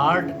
8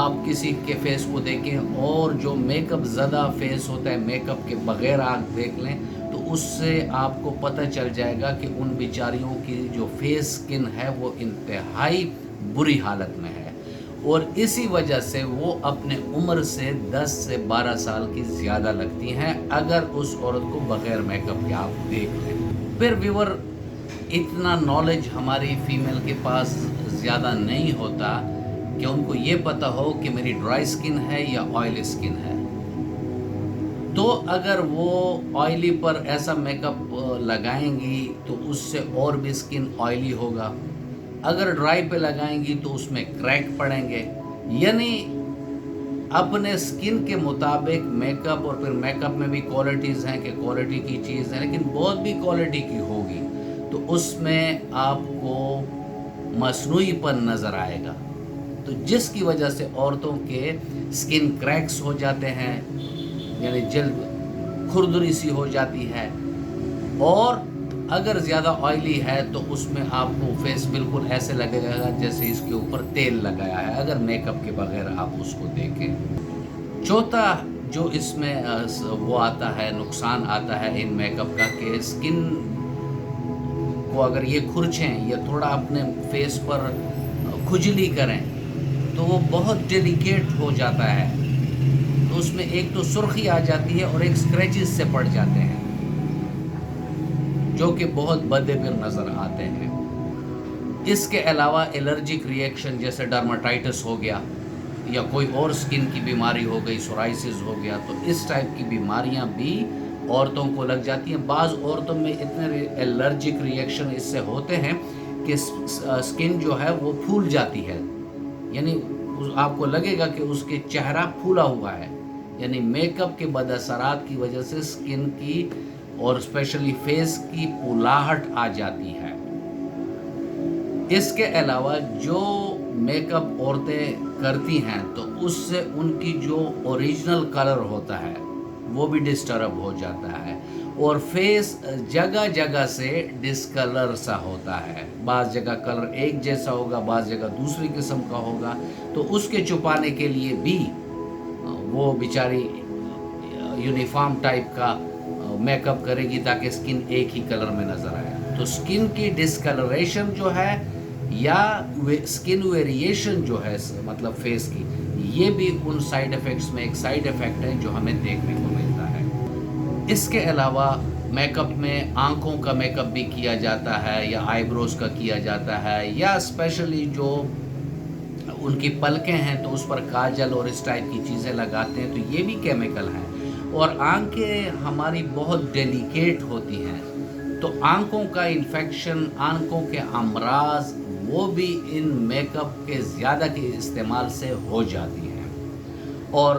آپ کسی کے فیس کو دیکھیں اور جو میک اپ زدہ فیس ہوتا ہے، میک اپ کے بغیر آپ دیکھ لیں تو اس سے آپ کو پتہ چل جائے گا کہ ان بیچاریوں کی جو فیس سکن ہے وہ انتہائی بری حالت میں ہے، اور اسی وجہ سے وہ اپنے عمر سے 10 سے 12 سال کی زیادہ لگتی ہیں اگر اس عورت کو بغیر میک اپ کے آپ دیکھ لیں۔ پھر ویور، اتنا نالج ہماری فیمیل کے پاس زیادہ نہیں ہوتا کہ ان کو یہ پتہ ہو کہ میری ڈرائی سکن ہے یا آئلی سکن ہے، تو اگر وہ آئلی پر ایسا میک اپ لگائیں گی تو اس سے اور بھی سکن آئلی ہوگا، اگر ڈرائی پہ لگائیں گی تو اس میں کریک پڑیں گے، یعنی اپنے سکن کے مطابق میک اپ، اور پھر میک اپ میں بھی کوالٹیز ہیں کہ کوالٹی کی چیز ہے لیکن بہت بھی کوالٹی کی ہوگی تو اس میں آپ کو مصنوعی پن نظر آئے گا، تو جس کی وجہ سے عورتوں کے سکن کریکس ہو جاتے ہیں، یعنی جلد کھردری سی ہو جاتی ہے، اور اگر زیادہ آئلی ہے تو اس میں آپ کو فیس بالکل ایسے لگے گا جیسے اس کے اوپر تیل لگایا ہے اگر میک اپ کے بغیر آپ اس کو دیکھیں۔ چوتھا جو اس میں وہ آتا ہے، نقصان آتا ہے ان میک اپ کا، کہ سکن کو اگر یہ کھرچیں یا تھوڑا اپنے فیس پر کھجلی کریں تو وہ بہت ڈیلیکیٹ ہو جاتا ہے، تو اس میں ایک تو سرخی آ جاتی ہے اور ایک اسکریچز سے پڑ جاتے ہیں جو کہ بہت بدے پھر نظر آتے ہیں۔ اس کے علاوہ الرجک ریئیکشن جیسے ڈرماٹائٹس ہو گیا یا کوئی اور سکن کی بیماری ہو گئی، سورائسس ہو گیا، تو اس ٹائپ کی بیماریاں بھی عورتوں کو لگ جاتی ہیں۔ بعض عورتوں میں اتنے الرجک ریئیکشن اس سے ہوتے ہیں کہ سکن جو ہے وہ پھول جاتی ہے، یعنی آپ کو لگے گا کہ اس کے چہرہ پھولا ہوا ہے، یعنی میک اپ کے بد اثرات کی وجہ سے سکن کی اور اسپیشلی فیس کی پھولاہٹ آ جاتی ہے۔ اس کے علاوہ جو میک اپ عورتیں کرتی ہیں تو اس سے ان کی جو اوریجنل کلر ہوتا ہے وہ بھی ڈسٹرب ہو جاتا ہے، اور فیس جگہ جگہ سے ڈسکلر سا ہوتا ہے، بعض جگہ کلر ایک جیسا ہوگا، بعض جگہ دوسری قسم کا ہوگا، تو اس کے چھپانے کے لیے بھی وہ بیچاری یونیفارم ٹائپ کا میک اپ کرے گی تاکہ سکن ایک ہی کلر میں نظر آئے۔ تو سکن کی ڈسکلریشن جو ہے یا سکن ویریشن جو ہے مطلب فیس کی، یہ بھی ان سائیڈ ایفیکٹس میں ایک سائیڈ ایفیکٹ ہے جو ہمیں دیکھنے کو ملتا ہے۔ اس کے علاوہ میک اپ میں آنکھوں کا میک اپ بھی کیا جاتا ہے یا آئی بروز کا کیا جاتا ہے، یا اسپیشلی جو ان کی پلکیں ہیں تو اس پر کاجل اور اس ٹائپ کی چیزیں لگاتے ہیں، تو یہ بھی کیمیکل ہیں، اور آنکھیں ہماری بہت ڈیلیکیٹ ہوتی ہیں، تو آنکھوں کا انفیکشن، آنکھوں کے امراض وہ بھی ان میک اپ کے زیادہ کے استعمال سے ہو جاتی ہیں۔ اور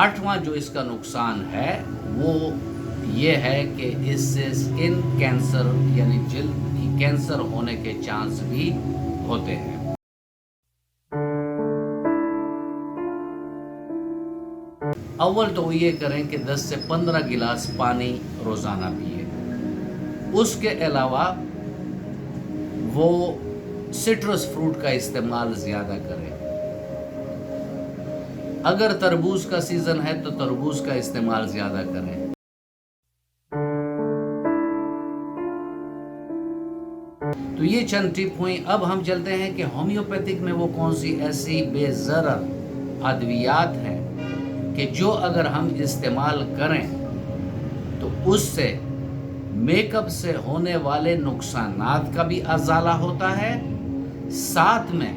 آٹھواں جو اس کا نقصان ہے وہ یہ ہے کہ اس سے سکن کینسر یعنی جلد کی کینسر ہونے کے چانس بھی ہوتے ہیں۔ اول تو یہ کریں کہ 10 سے 15 گلاس پانی روزانہ پیے، اس کے علاوہ وہ سٹرس فروٹ کا استعمال زیادہ کریں، اگر تربوز کا سیزن ہے تو تربوز کا استعمال زیادہ کریں۔ تو یہ چند ٹپ ہوئیں۔ اب ہم چلتے ہیں کہ ہومیوپیتھک میں وہ کون سی ایسی بے ضرر ادویات ہیں کہ جو اگر ہم استعمال کریں تو اس سے میک اپ سے ہونے والے نقصانات کا بھی ازالہ ہوتا ہے، ساتھ میں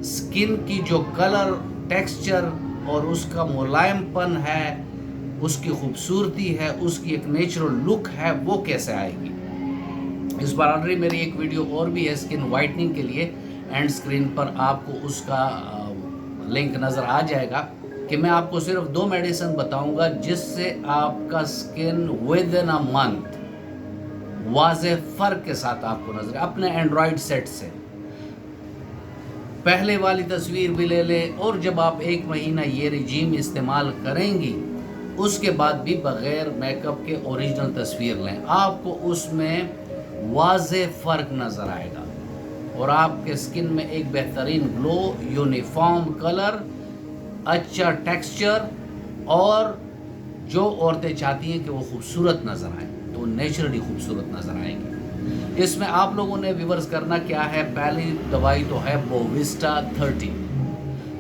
سکن کی جو کلر، ٹیکسچر اور اس کا ملائم پن ہے، اس کی خوبصورتی ہے، اس کی ایک نیچرل لک ہے، وہ کیسے آئے گی۔ اس بار آلریڈی میری ایک ویڈیو اور بھی ہے سکن وائٹننگ کے لیے، اینڈ سکرین پر آپ کو اس کا لنک نظر آ جائے گا، کہ میں آپ کو صرف 2 میڈیسن بتاؤں گا جس سے آپ کا سکن ود ان اے منتھ واضح فرق کے ساتھ آپ کو نظر اپنے اینڈرائڈ سیٹ سے پہلے والی تصویر بھی لے لیں، اور جب آپ 1 مہینہ یہ رجیم استعمال کریں گی اس کے بعد بھی بغیر میک اپ کے اوریجنل تصویر لیں، آپ کو اس میں واضح فرق نظر آئے گا، اور آپ کے سکن میں ایک بہترین گلو، یونیفارم کلر، اچھا ٹیکسچر، اور جو عورتیں چاہتی ہیں کہ وہ خوبصورت نظر آئیں تو وہ نیچرلی خوبصورت نظر آئیں گی۔ اس میں آپ لوگوں نے ویورز کرنا کیا ہے، پہلی دوائی تو ہے بووسٹا 30۔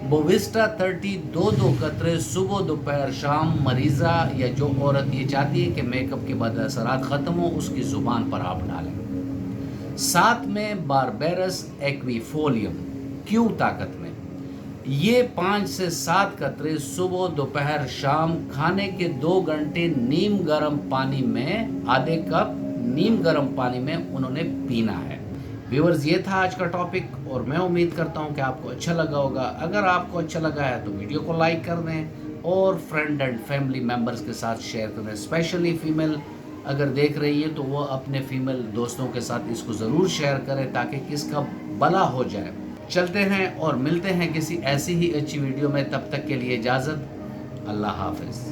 بووسٹا 30 2 قطرے صبح دوپہر شام مریضہ یا جو عورت یہ چاہتی ہے کہ میک اپ کے بعد اثرات ختم ہو، اس کی زبان پر آپ ڈالیں۔ ساتھ میں باربیرس ایکویفولیم کیو طاقت میں، یہ 5 سے 7 قطرے صبح دوپہر شام کھانے کے 2 گھنٹے نیم گرم پانی میں، آدھے کپ نیم گرم پانی میں انہوں نے پینا ہے۔ ویورز یہ تھا آج کا ٹاپک، اور میں امید کرتا ہوں کہ آپ کو اچھا لگا ہوگا۔ اگر آپ کو اچھا لگا ہے تو ویڈیو کو لائک کر دیں اور فرینڈ اینڈ فیملی ممبرز کے ساتھ شیئر کر دیں۔ اسپیشلی فیمیل اگر دیکھ رہی ہے تو وہ اپنے فیمیل دوستوں کے ساتھ اس کو ضرور شیئر کریں تاکہ کس کا بھلا ہو جائے۔ چلتے ہیں اور ملتے ہیں کسی ایسی ہی اچھی ویڈیو میں، تب تک کے لیے اجازت، اللہ حافظ۔